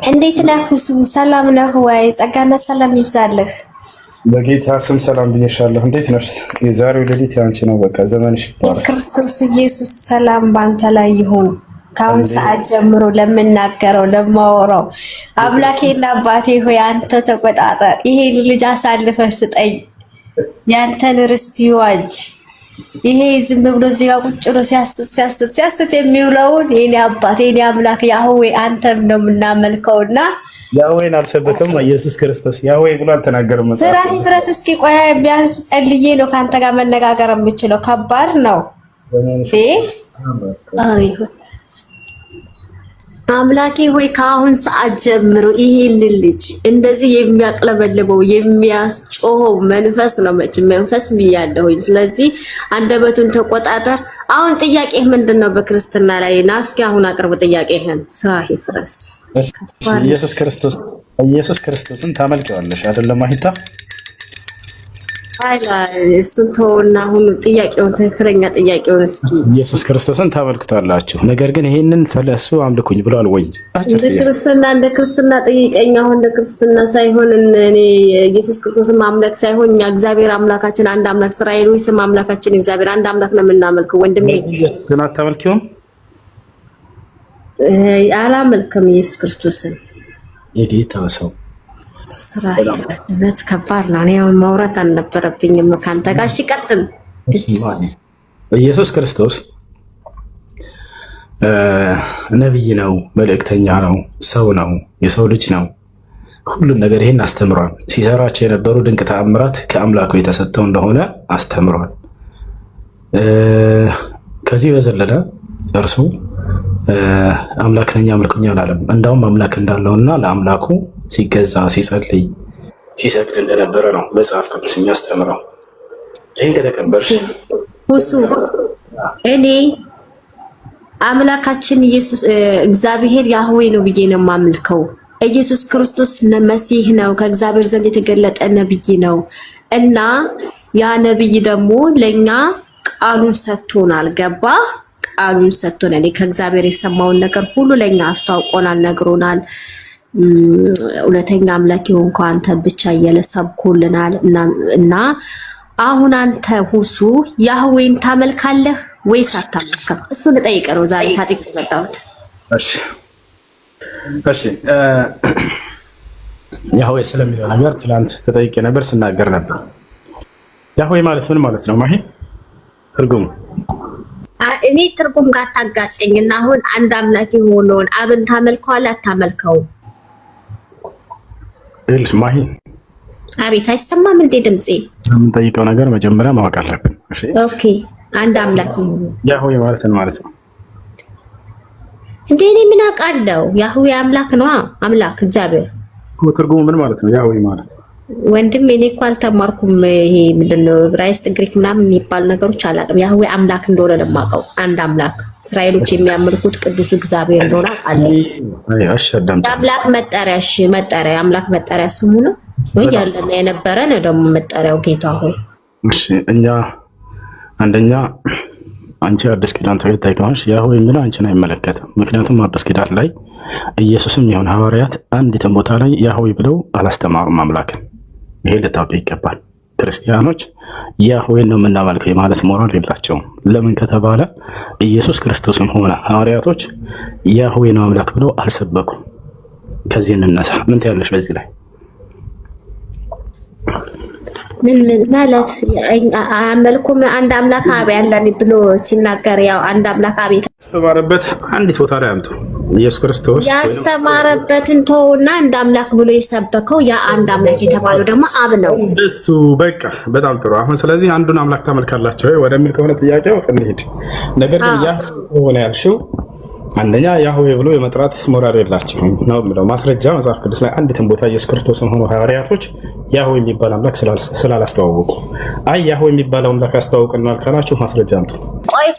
እንዴት ነህ ሁሱ? ሰላም ነህ ወይ? ጸጋና ሰላም ይብዛልህ። በጌታ ስም ሰላም ብዬሻለሁ። እንዴት ነሽ? የዛሬው ሌሊት ያንቺ ነው። በቃ ዘመንሽ ይባረክ። የክርስቶስ ኢየሱስ ሰላም ባንተ ላይ ይሁን። ከአሁን ሰዓት ጀምሮ ለምናገረው ለማወራው አምላኬና አባቴ ሆይ አንተ ተቆጣጠር። ይሄን ልጅ አሳልፈህ ስጠኝ። ያንተን ርስት ይዋጅ። ይሄ ዝም ብሎ እዚህ ጋር ቁጭ ብሎ ሲያስት የሚውለውን የኔ አባት የኔ አምላክ ያህዌ አንተን ነው የምናመልከውና ያህዌን አልሰበከም ኢየሱስ ክርስቶስ ያህዌ ብሎ አልተናገረም። ስራ ይፍረስ። እስኪ ቆይ ቢያንስ ጸልዬ ነው ካንተ ጋር መነጋገር የምችለው። ከባድ ነው። አምላኬ ሆይ ከአሁን ሰዓት ጀምሮ ይሄንን ልጅ እንደዚህ የሚያቅለበልበው የሚያስጮኸው መንፈስ ነው። መቼም መንፈስ ብያለሁኝ። ስለዚህ አንደበቱን ተቆጣጠር። አሁን ጥያቄህ ምንድነው? በክርስትና ላይ ና እስኪ አሁን አቅርብ ጥያቄህን። ስራ ይፍረስ። ኢየሱስ ክርስቶስን ታመልከዋለሽ አይደለም? አይታ እሱን ተውና አሁን ጥያቄውን ትክክለኛ ጥያቄውን እስኪ ኢየሱስ ክርስቶስን ታመልክታላችሁ፣ ነገር ግን ይሄንን ፈለሱ አምልኩኝ ብሏል ወይ? እንደ ክርስትና ጠይቀኝ። አሁን እንደ ክርስትና ሳይሆን እኔ ኢየሱስ ክርስቶስን ማምለክ ሳይሆን እኛ እግዚአብሔር አምላካችን አንድ አምላክ እስራኤል ወይ ስም አምላካችን እግዚአብሔር አንድ አምላክ ነው የምናመልከው። ወንድሜ ግን አታመልኪውም? አላመልክም ኢየሱስ ክርስቶስን። የጌታ ሰው ስራነት ከባድ ነው። እኔ አሁን ማውራት አልነበረብኝም ካንተ ጋር። እሺ ቀጥል። ኢየሱስ ክርስቶስ ነብይ ነው፣ መልእክተኛ ነው፣ ሰው ነው፣ የሰው ልጅ ነው። ሁሉን ነገር ይሄን አስተምሯል። ሲሰራቸው የነበሩ ድንቅ ተአምራት ከአምላኩ የተሰጠው እንደሆነ አስተምሯል። ከዚህ በዘለለ እርሱ አምላክ ነኝ አምልኩኝ አላለም። እንዳውም አምላክ እንዳለውና ለአምላኩ ሲገዛ ሲጸልይ ሲሰግድ እንደነበረ ነው መጽሐፍ ቅዱስ የሚያስተምረው። ይህን ከተቀበልሽ ሁሱ እኔ አምላካችን ኢየሱስ እግዚአብሔር ያህዌ ነው ብዬ ነው የማመልከው። ኢየሱስ ክርስቶስ መሲህ ነው፣ ከእግዚአብሔር ዘንድ የተገለጠ ነብይ ነው እና ያ ነብይ ደግሞ ለኛ ቃሉን ሰጥቶናል። ገባ? ቃሉን ሰጥቶናል። ከእግዚአብሔር የሰማውን ነገር ሁሉ ለኛ አስተዋውቆናል፣ ነግሮናል። እውነተኛ አምላክ የሆንከው አንተ ብቻ እየለሰብኩልናል እና አሁን አንተ ሁሱ ያህዌን ታመልካለህ ወይስ አታመልክም? እሱን ልጠይቅህ ነው ዛሬ ታጥቄ የመጣሁት። እሺ ያህዌ ስለሚለው ነገር ትላንት ተጠይቄ ነበር፣ ስናገር ነበር። ያህዌ ማለት ምን ማለት ነው? ማሂ ትርጉሙ እኔ ትርጉም ጋር ታጋጨኝና አሁን አንድ አምላክ የሆነውን አብን ታመልከዋለህ አታመልከውም? እልሽ ማሂ አቤት፣ አይሰማም እንዴ ድምጼ? የምንጠይቀው ነገር መጀመሪያ ማወቅ አለብን። እሺ ኦኬ። አንድ አምላክ ያህዌ ማለት ምን ማለት ነው እንዴ? እኔ ምን አውቃለሁ? ያህዌ አምላክ ነው። አምላክ እግዚአብሔር። ትርጉሙ ምን ማለት ነው ያህዌ ማለት? ወንድም እኔ እኮ አልተማርኩም። ይሄ ምንድነው ዕብራይስጥ፣ ግሪክ ምናምን የሚባል ነገሮች አላውቅም። ያህዌ አምላክ እንደሆነ ነው የማውቀው። አንድ አምላክ እስራኤሎች የሚያመልኩት ቅዱስ እግዚአብሔር እንደሆነ አውቃለሁ። አምላክ መጠሪያ መጠሪያ አምላክ መጠሪያ ስሙ ነው ወይ? ያለና የነበረ ነው ደግሞ መጠሪያው ጌታ ሆይ። እሺ እኛ አንደኛ አንቺ አዲስ ኪዳን ተከታይ ከሆንሽ ያህዌ የሚለው አንቺን አይመለከትም። ምክንያቱም አዲስ ኪዳን ላይ ኢየሱስም ይሁን ሐዋርያት አንዲትም ቦታ ላይ ያህዌ ብለው አላስተማሩም አምላክን። ይሄ ልታውቁ ይገባል። ክርስቲያኖች ያህዌን ነው የምናመልከው ማለት ሞራል የላቸውም። ለምን ከተባለ ኢየሱስ ክርስቶስም ሆነ ሐዋርያቶች ያህዌ ነው አምላክ ብለው አልሰበኩም። ከዚህ እንነሳ። ምን ትያለሽ በዚህ ላይ? ምን ማለት አመልኩም አንድ አምላክ አብ ያለን ብሎ ሲናገር ያው አንድ አምላክ አብ ያስተማረበት አንዲት ቦታ ላይ አምጡ። ኢየሱስ ክርስቶስ ያስተማረበትን ተውና አንድ አምላክ ብሎ የሰበከው ያ አንድ አምላክ የተባለው ደግሞ አብ ነው። እሱ በቃ በጣም ጥሩ። አሁን ስለዚህ አንዱን አምላክ ታመልካላችሁ ወይ ወደሚል ከሆነ ጥያቄው እንሂድ። ነገር ግን ያ ሆነ ያልሽው አንደኛ ያህዌ ብሎ የመጥራት ሞራል የላቸውም ነው የሚለው ማስረጃ መጽሐፍ ቅዱስ ላይ አንዲትም ቦታ ኢየሱስ ክርስቶስን ሆኖ ሐዋርያቶች ያህዌ የሚባል አምላክ ስላላስተዋወቁ፣ አይ ያህዌ የሚባለው አምላክ ያስተዋውቅናል ካላችሁ ማስረጃ አምጡ። ቆይ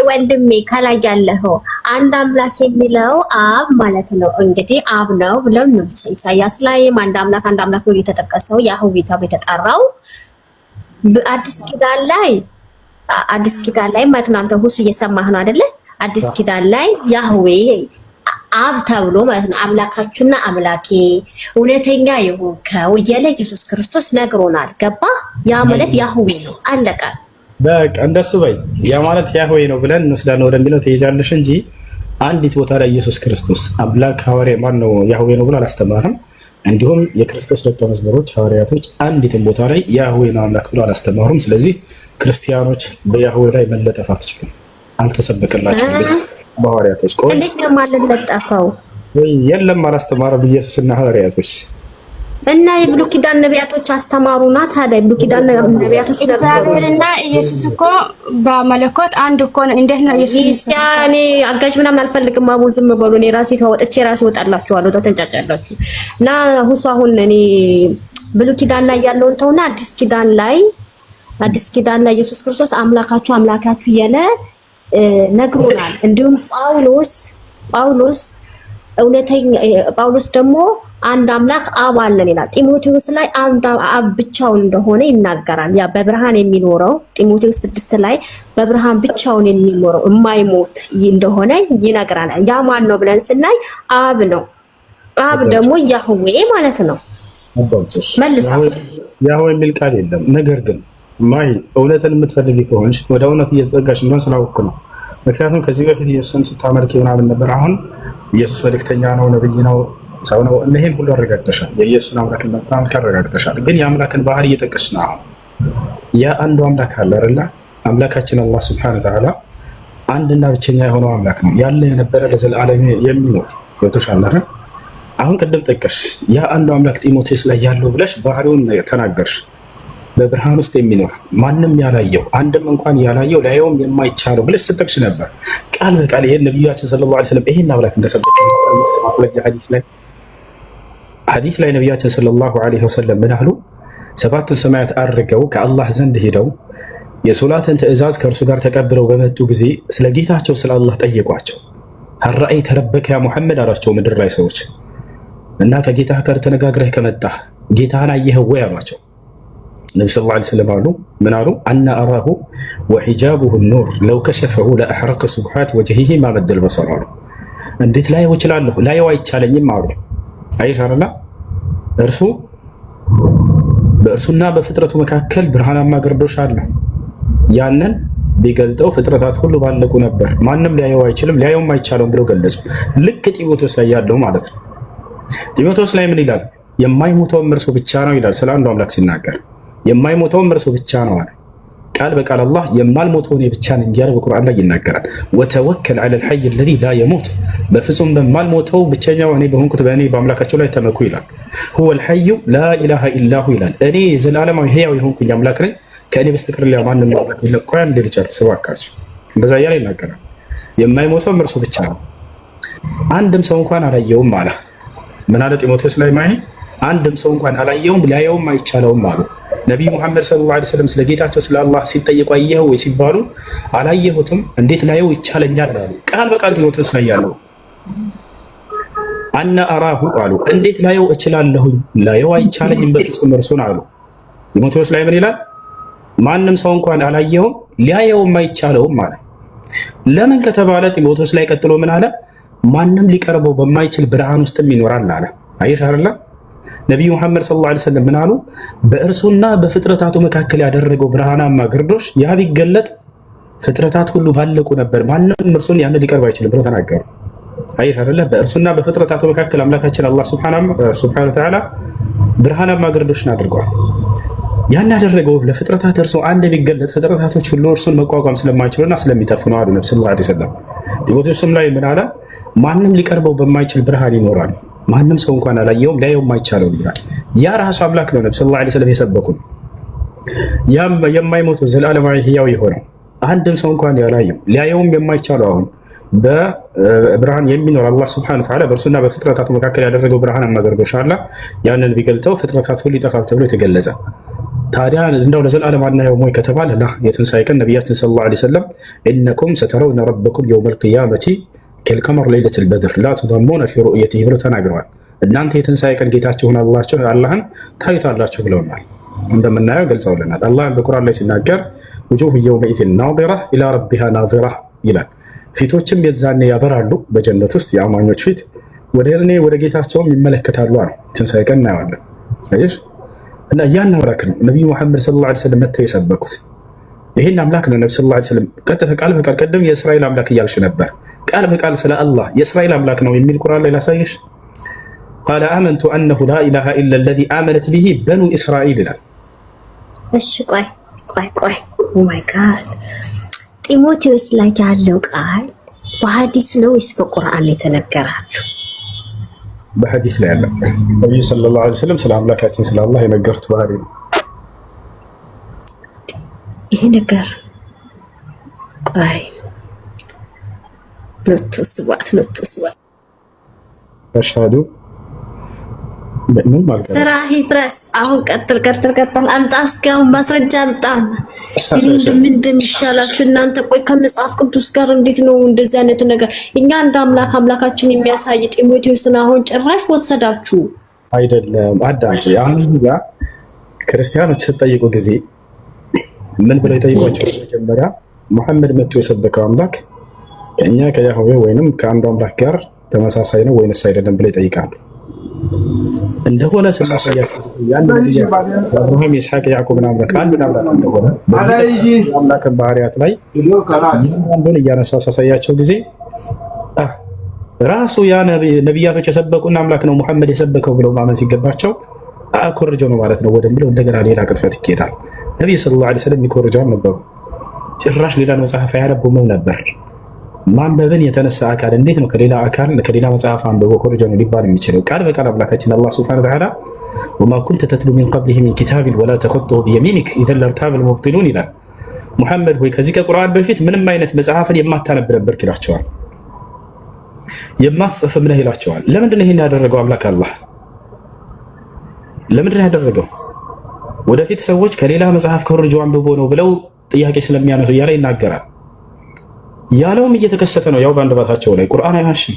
ወንድሜ፣ ከላይ ያለው አንድ አምላክ የሚለው አብ ማለት ነው። እንግዲህ አብ ነው ብለው ነው ኢሳይያስ ላይም አንድ አምላክ ነው የተጠቀሰው። ያህዌ ተብሎ የተጠራው አዲስ ኪዳን ላይ ማለት ነው። አንተ ሁሉ እየሰማህ ነው አይደለ? አዲስ ኪዳን ላይ ያህዌ አብ ተብሎ ማለት ነው። አምላካችሁና አምላኬ እውነተኛ የሆንከው እያለ ኢየሱስ ክርስቶስ ነግሮናል። ገባ? ያ ማለት ያህዌ ነው። አለቀ። በቃ እንደሱ በይ። ያ ማለት ያህዌ ነው ብለን እንወስዳለን ወደሚለው ትሄጃለሽ እንጂ አንዲት ቦታ ላይ ኢየሱስ ክርስቶስ አምላክ ሐዋርያ ማን ነው ያህዌ ነው ብሎ አላስተማረም። እንዲሁም የክርስቶስ ደቀ መዝሙሮች ሐዋርያቶች አንዲትም ቦታ ላይ ያህዌ ነው አምላክ ብሎ አላስተማሩም። ስለዚህ ክርስቲያኖች በያህዌ ላይ መለጠፍ አትችሉም፣ አልተሰበከላቸውም። በሐዋርያቶች ቆይ እንዴት ነው ማለለጠፈው? ወይ የለም አላስተማረም ኢየሱስና ሐዋርያቶች እና የብሉይ ኪዳን ነቢያቶች አስተማሩና። ታዲያ የብሉይ ኪዳን ነቢያቶች እግዚአብሔርና ኢየሱስ እኮ በመለኮት አንድ እኮ ነው። እንዴት ነው ኢየሱስ? ያኔ አጋዥ ምናምን አልፈልግም። አቡ ዝም በሉ። እኔ ራሴ ተወጥቼ ራሴ ወጣላችኋለሁ። ተንጫጫላችሁ እና ሁሱ አሁን እኔ ብሉይ ኪዳን ላይ ያለውን ተውና አዲስ ኪዳን ላይ ኢየሱስ ክርስቶስ አምላካችሁ እያለ ነግሮናል። እንዲሁም ጳውሎስ ደግሞ አንድ አምላክ አብ አለን ይላል። ጢሞቴዎስ ላይ አንድ አብ ብቻውን እንደሆነ ይናገራል። ያ በብርሃን የሚኖረው ጢሞቴዎስ 6 ላይ በብርሃን ብቻውን የሚኖረው የማይሞት እንደሆነ ይነግራል። ያ ማን ነው ብለን ስናይ አብ ነው። አብ ደግሞ ያህዌ ማለት ነው። መልሳ ያህዌ የሚል ቃል የለም። ነገር ግን ማይ እውነትን የምትፈልጊ ከሆንሽ ወደ እውነት እየተጠጋሽ እንደሆነ ስላወቅኩ ነው። ምክንያቱም ከዚህ በፊት ኢየሱስን ስታመልክ ምናምን ነበር። አሁን ኢየሱስ መልእክተኛ ነው፣ ነብይ ነው፣ ሰው ነው። እነዚህን ሁሉ አረጋግጠሻል። የኢየሱስን አምላክነት አረጋግጠሻል። ግን የአምላክን ባህሪ እየጠቀስሽ ነው። አሁን ያ አንዱ አምላክ አለ አይደለ? አምላካችን አላህ ሱብሓነሁ ወተዓላ አንድና ብቸኛ የሆነው አምላክ ነው። ያለ የነበረ ለዘላለም የሚኖር ገብቶሻል አይደል? አሁን ቅድም ጠቀሽ ያ አንዱ አምላክ ጢሞቴዎስ ላይ ያለው ብለሽ ባህሪውን ተናገርሽ። በብርሃን ውስጥ የሚኖር ማንም ያላየው አንድም እንኳን ያላየው ላየውም የማይቻለው ብለሽ ስትጠቅሽ ነበር። ቃል በቃል ይሄን ነብያችን ሰለላሁ ዐለይሂ ወሰለም ይሄን አምላክ እንደሰበከ ሐዲስ ላይ ነብያችን ሰለላሁ ዐለይሂ ወሰለም ምን አሉ? ሰባቱን ሰማያት አድርገው ከአላህ ዘንድ ሄደው የሶላትን ትእዛዝ ከእርሱ ጋር ተቀብለው በመጡ ጊዜ ስለ ጌታቸው ስለ አላህ ጠየቋቸው። ሀራአይተ ረበከ ያ ሙሐመድ አሏቸው ምድር ላይ ሰዎች እና ከጌታህ ጋር ተነጋግረህ ከመጣህ ጌታህን አየኸው ወይ አሏቸው። ነቢ ሰለላሁ ዐለይሂ ወሰለም አሉ ምን አሉ? አና አራሁ ወሒጃቡሁ ኑር ለው ከሸፈሁ ለአሕረቀ ሱብሓት ወጅሂሂ ማ መደል በሰር አሉ። እንዴት ላየው እችላለሁ? ላየው አይቻለኝም አሉ። አይሻርላ እርሱ በእርሱና በፍጥረቱ መካከል ብርሃናማ ግርዶሽ አለ። ያንን ቢገልጠው ፍጥረታት ሁሉ ባለቁ ነበር። ማንም ሊያየው አይችልም፣ ሊያየውም አይቻለውም ብለው ገለጹ። ልክ ጢሞቴዎስ ላይ ያለው ማለት ነው። ጢሞቴዎስ ላይ ምን ይላል? የማይሞተውም እርሱ ብቻ ነው ይላል። ስለ አንዱ አምላክ ሲናገር የማይሞተውም እርሱ ብቻ ነው አለ። ቃል በቃል አላህ የማልሞተው እኔ ብቻ ነኝ እያለ በቁርአን ላይ ይናገራል። ወተወከል ዐለል ሐይ አለዚ ላ የሙት፣ በፍጹም በማልሞተው ብቸኛው እኔ በሆንኩት በእኔ በአምላካቸው ላይ ተመኩ ይላል። ሁወል ሐዩ ላ ኢላሃ ኢላሁ ይላል። እኔ ዘላለማዊ ህያው የሆንኩኝ አምላክ ነኝ፣ ከእኔ በስተቀር ሌላ ማንም አምላክ የለም። ቆይ አንዴ ልጨርስ እባካችሁ። እንደዛ እያለ ይናገራል። የማይሞተውም እርሱ ብቻ ነው። አንድም ሰው እንኳን አላየውም አለ። ምን አለ ጢሞቴዎስ ላይ ማይ አንድም ሰው እንኳን አላየውም ሊያየውም አይቻለውም አሉ። ነቢዩ ሙሐመድ ሰለላሁ ዐለይሂ ወሰለም ስለ ጌታቸው ስለ አላህ ሲጠየቁ አየኸው ወይ ሲባሉ አላየሁትም እንዴት ላየው ይቻለኛል አሉ። ቃል በቃል ጢሞቴዎስ ላይ ያለው አና አራሁ አሉ። እንዴት ላየው እችላለሁኝ? ላየው አይቻለኝም በፍጹም እርሱን አሉ። ጢሞቴዎስ ላይ ምን ይላል? ማንም ሰው እንኳን አላየውም ሊያየውም አይቻለውም አለ። ለምን ከተባለ ጢሞቴዎስ ላይ ቀጥሎ ምን አለ? ማንም ሊቀርበው በማይችል ብርሃን ውስጥም ይኖራል አለ። አይሻርላ ነቢዩ ሙሐመድ ሰለላሁ ዐለይሂ ወሰለም ምን አሉ? በእርሱና በፍጥረታቱ መካከል ያደረገው ብርሃናማ ግርዶሽ ያ ቢገለጥ ፍጥረታት ሁሉ ባለቁ ነበር፣ ማንም እርሱን ያን ሊቀርብ አይችልም ብለው ተናገሩ። አይሻርላ በእርሱና በፍጥረታቱ መካከል አምላካችን አላህ ሱብሓነሁ ወተዓላ ብርሃናማ ግርዶሽን አድርጓል። ያን ያደረገው ለፍጥረታት እርሱ አንድ ቢገለጥ ፍጥረታቶች ሁሉ እርሱን መቋቋም ስለማይችሉና ስለሚጠፉ ነው አሉ ነብዩ ሰለላሁ ዐለይሂ ወሰለም። ጢሞቴዎስም ላይ ምን አለ? ማንም ሊቀርበው በማይችል ብርሃን ይኖራል፣ ማንም ሰው እንኳን አላየውም ሊያየውም አይቻለውም ይላል። ያ ራሱ አምላክ ነው ነብዩ ሰለላሁ ዐለይሂ ወሰለም የሰበኩን። ያም የማይሞተው ዘላለማዊ ህያው የሆነው አንድም ሰው እንኳን ያላየው ሊያየውም የማይቻለው አሁን በብርሃን የሚኖር አላህ ሱብሓነሁ ወተዓላ በእርሱና በፍጥረታቱ መካከል ያደረገው ብርሃናማ ግርዶሽ አለ። ያንን ቢገልጠው ፍጥረታት ሁሉ ይጠፋል ተብሎ የተገለጸ። ታዲያ እንደው ለዘላለም አናየውም ወይ ከተባለ የትንሣኤ ቀን ነቢያችን ሰለላሁ ዐለይሂ ወሰለም ኢነኩም ሰተረውነ ረበኩም የውመል ቂያመቲ ከልቀመር ለይለቱል በድር ላ ተضمون في رؤيته ብለው ተናግረዋል። እናንተ የትንሣኤ ቀን ጌታችሁን አላህን ታዩታላችሁ ብለውናል። እንደምናየው ገልጸውልናል። አላህ በቁርአን ላይ ሲናገር ውጁህ የውመኢዝን ናዚራ ኢላ ረቢሃ ናዚራ ይላል። ፊቶችም የዛኔ ያበራሉ በጀነት ውስጥ የአማኞች ፊት ወደ እኔ ወደ ጌታቸውም ይመለከታሉ አለ። ትንሣኤ ቀን እናየዋለን። አይሽ እና ያን አምላክ ነው ነብዩ መሐመድ ሰለላሁ ዐለይሂ ወሰለም መተው የሰበኩት። ይሄን አምላክ ነው ነብዩ ሰለላሁ ዐለይሂ ወሰለም ቀጥታ ቃል በቃል ቀደም የእስራኤል አምላክ እያልሽ ነበር። ቃል በቃል ስለ አላህ የእስራኤል አምላክ ነው የሚል ቁርአን ላይ ላሳይሽ። ቃለ አመንቱ አነሁ ላ ኢላሃ ኢላ አለዚ አመነት ቢሂ በኑ እስራኤል ይላል። እሺ ቆይ ኦ ማይ ጋድ ጢሞቴዎስ ላይ ያለው ቃል በሐዲስ ነው ወይስ በቁርአን የተነገራችሁ? በሐዲስ ላይ ያለው ነብዩ ሰለላሁ ዐለይሂ ወሰለም ስለ አምላካችን ስለ አላህ የነገሩት ባህሪ ነው። ይሄ ነገር ቆይ ሎቱ ስባት አሽሃዱ ምን ማለት ነው? ስራህ ይፍረስ። አሁን ቀጥል አምጣ፣ እስካሁን ማስረጃ አምጣ። ምንድን እንደሚሻላችሁ እናንተ? ቆይ ከመጽሐፍ ቅዱስ ጋር እንዴት ነው እንደዚህ አይነት ነገር? እኛ እንደ አምላካችን የሚያሳይ ጢሞቴዎስን አሁን ጭራሽ ወሰዳችሁ። አይደለም አዳምጪ። አሁን እዚህ ጋር ክርስቲያኖች ሲጠይቁ ጊዜ ምን ብለው ይጠይቋቸው? መጀመሪያ መሐመድ መጥቶ የሰበከው አምላክ ከእኛ ከያህዌ ወይንም ከአንዱ አምላክ ጋር ተመሳሳይ ነው ወይንስ አይደለም ብለው ይጠይቃሉ። እንደሆነ ስናሳያቸው ያን አብርሃም ይስሐቅ ያዕቆብን አምላክ አንድ አምላክ እንደሆነ አምላክ ባህሪያት ላይ አንዱን እያነሳ ሳሳያቸው ጊዜ ራሱ ያ ነቢያቶች የሰበቁና አምላክ ነው ሙሐመድ የሰበከው ብለው ማመን ሲገባቸው ኮርጀው ነው ማለት ነው ወደሚለው እንደገና ሌላ ቅጥፈት ይኬዳል። ነብዩ ሰለላሁ ዐለይሂ ወሰለም ይኮርጃው ነበሩ። ጭራሽ ሌላ መጽሐፍ አያነቡም ነበር። ማንበብን የተነሳ አካል እንዴት ነው ከሌላ አካል ከሌላ መጽሐፍ አንብቦ ኮርጆ ነው ሊባል የሚችለው? ቃል በቃል አምላካችን አላህ ሱብሓነሁ ወተዓላ ወማ ኩንተ ተትሉ ሚን ቀብሊሂ ሚን ኪታቢን ወላ ተኹጡሁ ቢየሚኒክ ኢዘን ለርታበል ሙብጢሉን ይላል። ሙሐመድ ሆይ ከዚህ ከቁርአን በፊት ምንም አይነት መጽሐፍን የማታነብ ነበርክ ይላቸዋል። የማትጽፍም ነህ ይላቸዋል። ለምንድን ነው ይሄን ያደረገው አምላክ አላህ? ለምንድን ነው ያደረገው? ወደፊት ሰዎች ከሌላ መጽሐፍ ኮርጆ አንብቦ ነው ብለው ጥያቄ ስለሚያነሱ እያለ ይናገራል። ያለውም እየተከሰተ ነው። ያው ባንደባታቸው ላይ ቁርአን አይዋሽም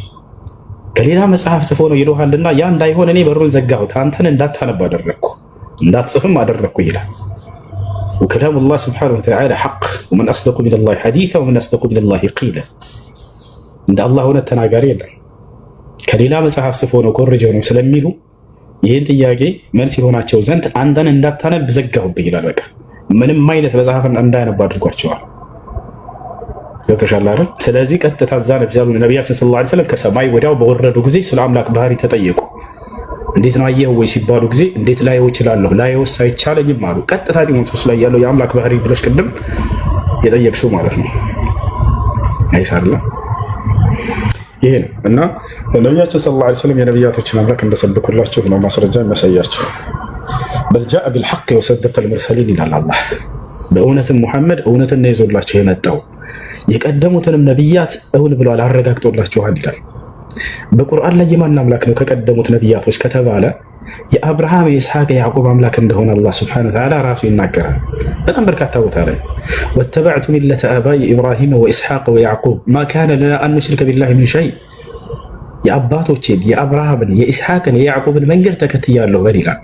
ከሌላ መጽሐፍ ጽፎ ነው ይሉሃልና ያ እንዳይሆን እኔ በሩን ዘጋሁት፣ አንተን እንዳታነብ አደረግኩ፣ እንዳትጽፍም አደረግኩ ይላል። ወከላሙ ላህ ስብሓነሁ ወተዓላ ሐቅ ወመን አስደቁ ሚነላሂ ሐዲሳ ወመን አስደቁ ሚነላሂ ቂላ። እንደ አላህ እውነት ተናጋሪ የለም። ከሌላ መጽሐፍ ጽፎ ነው ኮርጀው ነው ስለሚሉ ይህን ጥያቄ መልስ የሆናቸው ዘንድ አንተን እንዳታነብ ዘጋሁብህ ይላል። በቃ ምንም አይነት መጽሐፍን እንዳያነብ አድርጓቸዋል። ገብተሻል አይደል? ስለዚህ ቀጥታ እዛ ነቢያችን ሰለላሁ ዐለይሂ ወሰለም ከሰማይ ወዲያው በወረዱ ጊዜ ስለ አምላክ ባህሪ ተጠየቁ። እንዴት ነው አየኸው ወይ ሲባሉ ጊዜ እንዴት ላየው እችላለሁ? ላየውስ አይቻለኝም አሉ። ቀጥታ ጢሞቴዎስ ላይ ያለው የአምላክ ባህሪ ብለሽ ቅድም የጠየቅሽው ማለት ነው። አይሻላ ይሄ ነው እና ነቢያችን ሰለላሁ ዐለይሂ ወሰለም የነቢያቶችን አምላክ እንደሰበኩላችሁ ነው ማስረጃ የሚያሳያቸው። በልጃአ ቢልሐቅ ወሰደቀል ሙርሰሊን ይላል አላህ። በእውነትም ሙሐመድ እውነትን ነው ይዞላቸው የመጣው የቀደሙትንም ነቢያት እውን ብሏል አረጋግጦላችኋል ይላል። በቁርአን ላይ የማን አምላክ ነው ከቀደሙት ነቢያቶች ከተባለ የአብርሃም የይስሐቅ የያዕቆብ አምላክ እንደሆነ አላህ ሱብሓነሁ ወተዓላ ራሱ ይናገራል። በጣም በርካታ ቦታ ላይ ወተበዕቱ ሚለተ አባይ ኢብራሂም ወኢስሐቅ ወያዕቁብ ማ ካነ ለና አን ኑሽሪከ ቢላሂ ሚን ሸይ፣ የአባቶቼን የአብርሃምን የኢስሐቅን የያዕቆብን መንገድ ተከትያለሁ በል ይላል።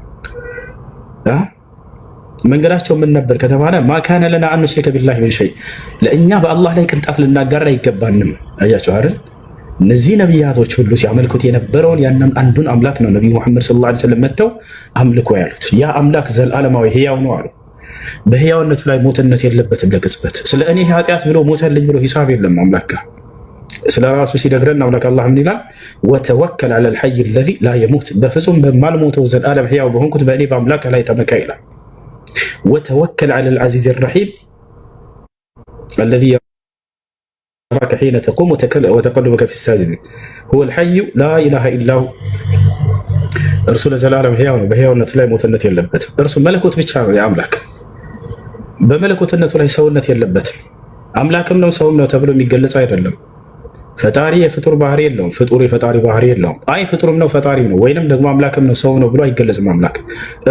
መንገዳቸው ምን ነበር ከተባለ ማካነ ለና አን ኑሽሪከ ቢላሂ ሚን ሸይ፣ ለእኛ በአላህ ላይ ቅንጣት ልናጋራ አይገባንም። አያችሁ አይደል? እነዚህ ነቢያቶች ሁሉ ሲያመልኩት የነበረውን ያንን አንዱን አምላክ ነው ነቢዩ መሐመድ ሰለላሁ ዐለይሂ ወሰለም መጥተው አምልኮ ያሉት። ያ አምላክ ዘላለማዊ ሕያው ነው አሉ። በሕያውነቱ ላይ ሞትነት የለበትም ለቅጽበት። ስለ እኔ ኃጢአት ብሎ ሞተልኝ ብሎ ሂሳብ የለም አምላክ ጋር። ስለ ራሱ ሲነግረን አምላክ አላህ ምን ይላል? ወተወከል ዐለል ሐይ አለዚ ላ የሙት፣ በፍጹም በማልሞተው ዘላለም ሕያው በሆንኩት በእኔ በአምላክ ላይ ተመካ ይላል። ወተወከል ዐለል ዐዚዝ ረሒም አለዚ يراك حين تقوم وتقلبك في الساجدين هو الحي لا إله إلا هو እርሱ ለዘላለም ሕያው ነው፣ በሕያውነቱ ላይ ሞትነት የለበትም። እርሱ መለኮት ብቻ ነው የአምላክ በመለኮትነቱ ላይ ሰውነት የለበትም። አምላክም ነው ሰውም ነው ተብሎ የሚገለጽ አይደለም። ፈጣሪ የፍጡር ባህሪ የለውም፣ ፍጡር የፈጣሪ ባህሪ የለውም። አይ ፍጡርም ነው ፈጣሪም ነው ወይንም ደግሞ አምላክም ነው ሰው ነው ብሎ አይገለጽም። አምላክ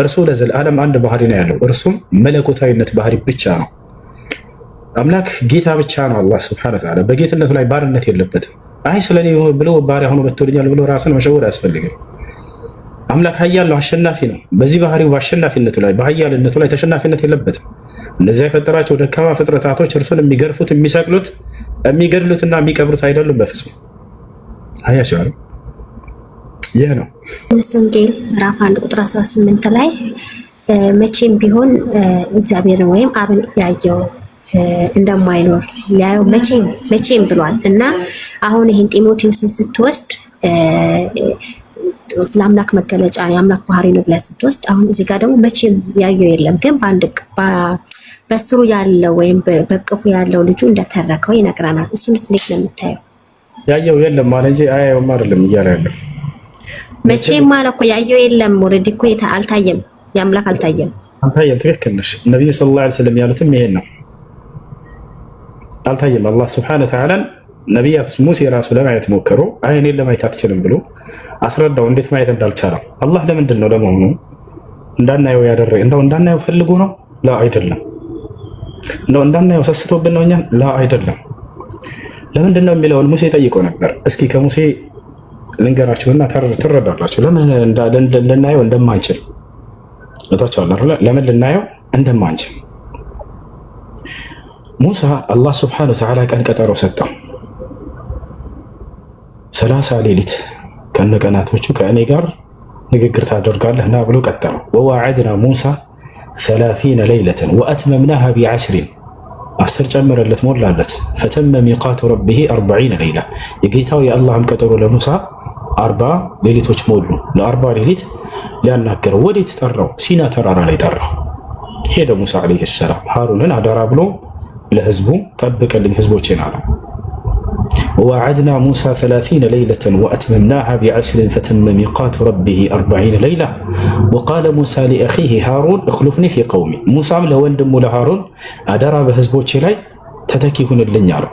እርሱ ለዘላለም አንድ ባህሪ ነው ያለው፣ እርሱም መለኮታዊነት ባህሪ ብቻ ነው። አምላክ ጌታ ብቻ ነው። አላህ ሱብሓነሁ ወተዓላ በጌትነቱ ላይ ባርነት የለበትም። አይ ስለኔ ብሎ ባሪያ ሆኖ መጥቶልኛል ብሎ ራስን መሸወድ አያስፈልግም። አምላክ ኃያል ነው፣ አሸናፊ ነው። በዚህ ባህሪው በአሸናፊነቱ ላይ በኃያልነቱ ላይ ተሸናፊነት የለበትም። እነዚያ የፈጠራቸው ደካማ ፍጥረታቶች እርሱን የሚገርፉት የሚሰቅሉት የሚገድሉትና የሚቀብሩት አይደሉም በፍጹም። አያችሁ አይደል? ይህ ነው ዮሐንስ ወንጌል ምዕራፍ 1 ቁጥር 18 ላይ መቼም ቢሆን እግዚአብሔርን ወይም አብን ያየው እንደማይኖር ሊያየው መቼም ብሏል። እና አሁን ይሄን ጢሞቴዎስን ስትወስድ ለአምላክ መገለጫ የአምላክ ባህሪ ነው ብለህ ስትወስድ አሁን እዚህ ጋር ደግሞ መቼም ያየው የለም፣ ግን በስሩ ያለው ወይም በቅፉ ያለው ልጁ እንደተረከው ይነግረናል። እሱን እንዴት ነው የምታየው? ያየው የለም ማለት እንጂ አያየውም አይደለም እያለ ያለው። መቼም ማለት እኮ ያየው የለም ኦልሬዲ እኮ አልታየም፣ የአምላክ አልታየም። ትክክል ነሽ። ነብዩ ሰለላሁ ዐለይሂ ወሰለም ያሉትም ይሄን ነው። አልታየም። አላህ ሱብሓነሁ ወተዓላ ነቢያት ሙሴ ራሱ ለማየት ሞከሩ። እኔን ለማየት አትችልም ብሎ አስረዳው እንዴት ማየት እንዳልቻለ። አላህ ለምንድን ነው ለመሆኑ እንዳናየው ያደረገ? እንደው እንዳናየው ፈልጎ ነው? ላ አይደለም። እንደው እንዳናየው ሰስቶብን ነው እኛን? ላ አይደለም። ለምንድን ነው የሚለውን ሙሴ ጠይቆ ነበር። እስኪ ከሙሴ ልንገራችሁና ትረዳላችሁ ለምን ልናየው እንደማንችል። ለምን ልናየው እንደማንችል ሙሳ አላህ ሱብሓነሁ ወተዓላ ቀን ቀጠሮ ሰጠው። 30 ሌሊት ከነቀናቶቹ ከእኔ ጋር ንግግር ታደርጋለህ ና ብሎ ቀጠረው። ወዋዕድና ሙሳ 30 ለይለተን ወአትመምናሃ ቢ10 10 ጨምረለት ሞላለት። ፈተመ ሚቃቱ ረቢሂ 40 ለይላ የጌታው የአላህም ቀጠሮ ለሙሳ 40 ሌሊቶች ሞሉ። ለ40 ሌሊት ሊያናገረው ወዴት ጠራው? ሲና ተራራ ላይ ጠራው። ሄደ ሙሳ ዓለይሂ ሰላም ሃሩንን አደራ ብሎ ለህዝቡ ጠብቅልኝ ህዝቦቼን አለ። ወዋዕድና ሙሳ 30 ለይለተን ወአትመምናሃ ቢ10 ፈተመ ሚቃቱ ረቢሂ 40 ለይላ ወቃለ ሙሳ ሊአኺሂ ሃሩን እኽሉፍኒ ፊ ቀውሚ ሙሳም ለወንድሙ ለሃሩን አደራ በህዝቦቼ ላይ ተተኪ ሁንልኝ አለው።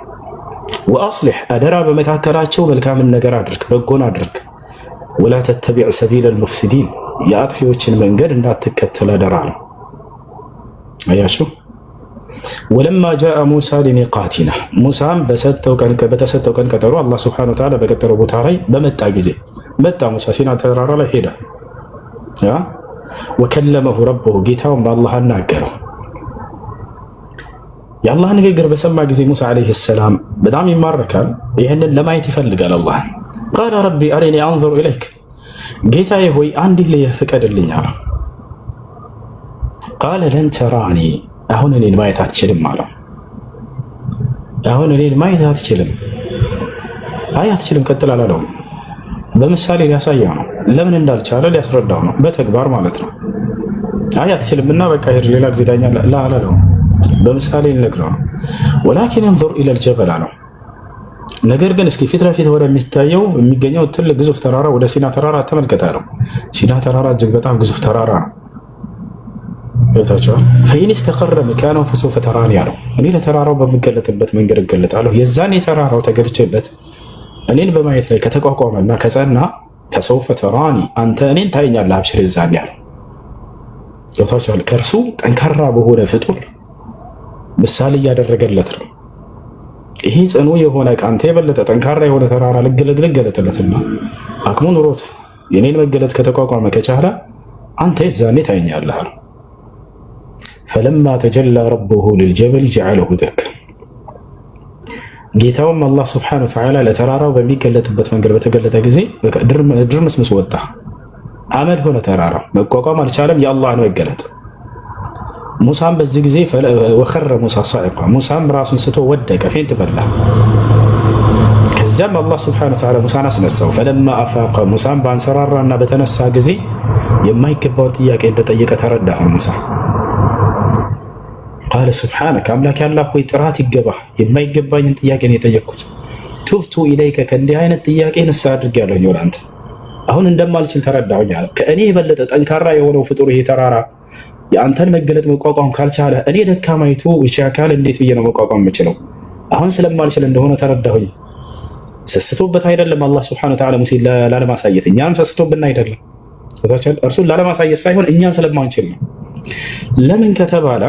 ወአስሊሕ አደራ በመካከላቸው መልካምን ነገር አድርግ፣ በጎን አድርግ። ወላ ተተቢዕ ሰቢለ ልሙፍሲዲን የአጥፊዎችን መንገድ እንዳትከተል አደራ ነው። አያችሁ። ወለማ ጃአ ሙሳ ሊሚቃቲና ሙሳም በተሰጠው ቀን ቀጠሮ አላህ ሱብሓነሁ ወተዓላ በቀጠረው ቦታ ላይ በመጣ ጊዜ መጣ። ሙሳ ሲና ተራራ ላይ ሄደ። ወከለመሁ ረቡሁ ጌታውን በአላህ አናገረው። የአላህ ንግግር በሰማ ጊዜ ሙሳ ዓለይሂ ሰላም በጣም ይማረካል። ይህንን ለማየት ይፈልጋል። አላህ ቃለ ረቢ አሪኒ አንዙር ኢለይክ ጌታዬ ሆይ አንድ ልየህ ፍቀድልኝ አለው። ቃለ ለን ተራኒ አሁን እኔን ማየት አትችልም አለው። አሁን እኔን ማየት አትችልም። አይ አትችልም ቀጥል አላለውም። በምሳሌ ሊያሳየው ነው። ለምን እንዳልቻለ ሊያስረዳው ነው፣ በተግባር ማለት ነው። አይ አትችልምና በቃ ሄድ ሌላ ጊዜ ዳኛ አላለውም። በምሳሌ ሊነግረው ነው። ወላኪን እንዙር ኢለል ጀበል አለው። ነገር ግን እስኪ ፊት ለፊት ወደሚታየው የሚገኘው ትልቅ ግዙፍ ተራራ ወደ ሲና ተራራ ተመልከተ ነው። ሲና ተራራ እጅግ በጣም ግዙፍ ተራራ ነው። ገብታችኋል? ፈኢን ስተቀረ መካነሁ ፈሰውፈ ተራኒ አለው። እኔ ለተራራው በምገለጥበት መንገድ እገለጣለሁ። የዛኔ ተራራው ተገልጬበት እኔን በማየት ላይ ከተቋቋመና ከጸና ፈሰውፈ ተራኒ አንተ እኔን ታየኛለህ፣ አብሽር የዛኔ አለው። ገብታችኋል? ከእርሱ ጠንካራ በሆነ ፍጡር ምሳሌ እያደረገለት ነው። ይሄ ጽኑ የሆነ ከአንተ የበለጠ ጠንካራ የሆነ ተራራ ልገለጥለትና አቅሙ ኑሮት የኔን መገለጥ ከተቋቋመ ከቻለ አንተ የዛኔ ታየኛለህ አለው። ፈለማ ተጀላ ረቡሁ ልልጀበል ጀዐለሁ ደከን ጌታውም አላህ ሱብሓነሁ ወተዓላ ለተራራው በሚገለጥበት መንገድ በተገለጠ ጊዜ ድርምስምስ ወጣ፣ አመድ ሆነ። ተራራው መቋቋም አልቻለም የአላህን መገለጥ። ሙሳም በዚህ ጊዜ ወኸረ ሙሳ ሳዒቃ ሙሳም ራሱን ስቶ ወደቀ፣ ፌንት በላ። ከዚያም አላህ ሱብሓነሁ ወተዓላ ሙሳን አስነሳው። ፈለማ አፋቀ ሙሳም በአንሰራራና በተነሳ ጊዜ የማይገባውን ጥያቄ እንደጠየቀ ተረዳ። ሙሳ ቃለ ሱብሓነከ አምላክ ያላህ ሆይ ጥራት ይገባህ፣ የማይገባኝን ጥያቄ ነው የጠየቅኩት። ቱብቱ ኢለይከ ከእንዲህ አይነት ጥያቄ ንስሐ አድርጌያለሁኝ ወደ አንተ። አሁን እንደማልችል ተረዳሁኝ አለ። ከእኔ የበለጠ ጠንካራ የሆነው ፍጡር ይሄ ተራራ የአንተን መገለጥ መቋቋም ካልቻለ እኔ ደካማይቱ ይቺ አካል እንዴት ብዬ ነው መቋቋም የምችለው? አሁን ስለማልችል እንደሆነ ተረዳሁኝ። ሰስቶበት አይደለም አላህ ሱብሓነሁ ወተዓላ ሙሴን ላለማሳየት፣ እኛም ሰስቶብን አይደለም። እርሱን ላለማሳየት ሳይሆን እኛን ስለማንችል ነው። ለምን ከተባለ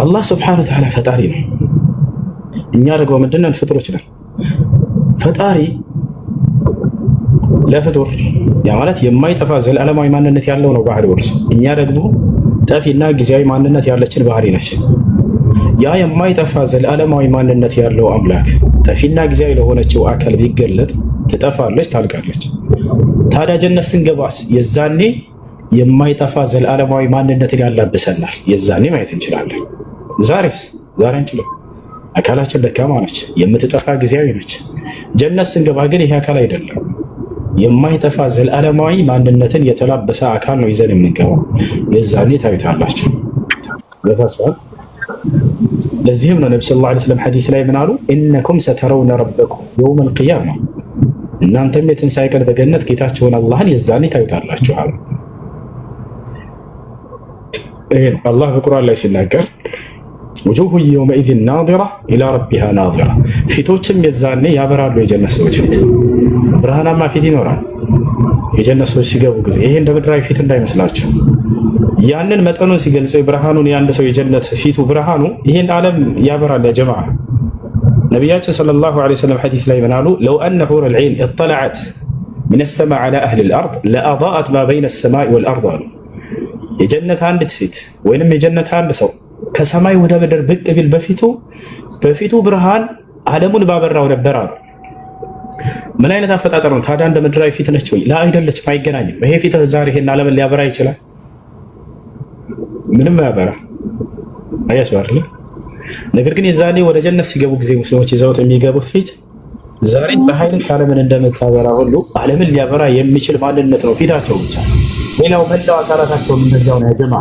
አላህ ሱብሓነሁ ወተዓላ ፈጣሪ ነው። እኛ ደግሞ ምንድነን? ፍጡሮች ነን። ፈጣሪ ለፍጡር ያ ማለት የማይጠፋ ዘላለማዊ ማንነት ያለው ነው ባህሪው እርሱ። እኛ ደግሞ ጠፊና ጊዜያዊ ማንነት ያለችን ባህሪ ነች። ያ የማይጠፋ ዘላለማዊ ማንነት ያለው አምላክ ጠፊና ጊዜያዊ ለሆነችው አካል ቢገለጥ ትጠፋለች፣ ታልቃለች። ታዲያ ጀነት ስንገባስ የዛኔ የማይጠፋ ዘላለማዊ ማንነትን ያላብሰናል። የዛኔ ማየት እንችላለን። ዛሬስ? ዛሬ አንችልም። አካላችን ደካማ ነች፣ የምትጠፋ ጊዜያዊ ነች። ጀነት ስንገባ ግን ይሄ አካል አይደለም፣ የማይጠፋ ዘላለማዊ ማንነትን የተላበሰ አካል ነው ይዘን የምንገባው። የዛኔ ታዩታላችሁ። ገፋችኋል። ለዚህም ነው ነቢ ሰለላሁ ዐለይሂ ወሰለም ሐዲስ ላይ ምን አሉ? ኢነኩም ሰተረውነ ረበኩም የውመል ቂያማ፣ እናንተም የትንሣኤ ቀን በገነት ጌታችሁን አላህን የዛኔ ታዩታላችሁ አሉ። ይሄ ነው አላህ በቁርአን ላይ ሲናገር ውጁሁ የውመኢዚን ናዚራ ኢላ ረቢሃ ናዚራ፣ ፊቶችም የዛኔ ያበራሉ። የጀነት ሰዎች ፊት ብርሃናማ ፊት ይኖራል የጀነት ሰዎች ሲገቡ ጊዜ። ይሄ እንደ ምድራዊ ፊት እንዳይመስላችሁ። ያንን መጠኑን ሲገልጸው የብርሃኑን የአንድ ሰው የጀነት ፊቱ ብርሃኑ ይሄን ዓለም ያበራል። ያ ጀማዓ ነቢያችን ሰለላሁ ዐለይሂ ወሰለም ሐዲስ ላይ ምን አሉ? ለው አነ ሑረል ዐይን ኢጠለዐት ሚነ ሰማዕ ዐላ አህሊል አርድ ለአضአት ማ በይነ ሰማዕ ወልአርድ አሉ። የጀነት አንዲት ሴት ወይንም የጀነት አንድ ሰው ከሰማይ ወደ ምድር ብቅ ቢል በፊቱ ብርሃን ዓለሙን ባበራው ነበር አሉ። ምን አይነት አፈጣጠር ነው ታዲያ? እንደ ምድራዊ ፊት ነች ወይ? ላ አይደለችም፣ አይገናኝም። ይሄ ፊት ዛሬ ይሄን ዓለምን ሊያበራ ይችላል? ምንም አያበራ። አያችሁ አይደል? ነገር ግን የዛኔ ወደ ጀነት ሲገቡ ጊዜ ሙስሊሞች ይዘውት የሚገቡት ፊት ዛሬ ፀሐይ ልክ ዓለምን እንደምታበራ ሁሉ ዓለምን ሊያበራ የሚችል ማንነት ነው ፊታቸው ብቻ። ሌላው መላው አካላታቸው እንደዚያው ነው። ያጀማ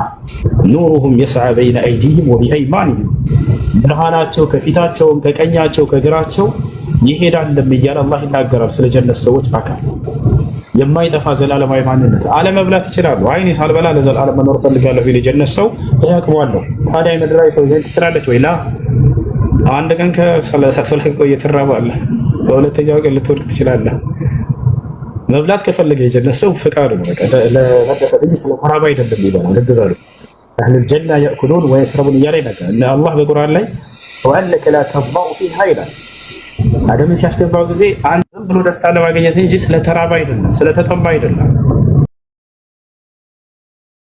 ኑሩሁም የስዓ በይነ አይዲሂም ወቢአይማኒሂም፣ ብርሃናቸው ከፊታቸውም ከቀኛቸው ከግራቸው ይሄዳልም እያለ አላህ ይናገራል ስለ ጀነት ሰዎች አካል። የማይጠፋ ዘላለማዊ ማንነት አለመብላት ይችላሉ። አይኔ ሳልበላ ለዘላለም መኖር ፈልጋለሁ ቢል የጀነት ሰው ያቅሟለሁ። ታዲያ የምድራዊ ሰው ይሄን ትችላለች ወይ? ላ አንድ ቀን ከሰላሳ ቆይተህ ትራባለህ፣ በሁለተኛው ቀን ልትወርድ ትችላለህ። መብላት ከፈለገ የጀነት ሰው ፍቃዱ ነው፣ በቃ ለመደሰት እንጂ ስለ ተራባ አይደለም ይባላል። ልብ በሉ አህሉል ጀና ያእኩሉን ወየሽረቡን እያለ ይነገራል። እና አላህ በቁርአን ላይ ወአነከ ላ ተዝመኡ ፊሃ ይላል። አደምን ሲያስገባው ጊዜ አንድም ብሎ ደስታ ለማግኘት እንጂ ስለ ተራባ አይደለም፣ ስለ ተጠማ አይደለም።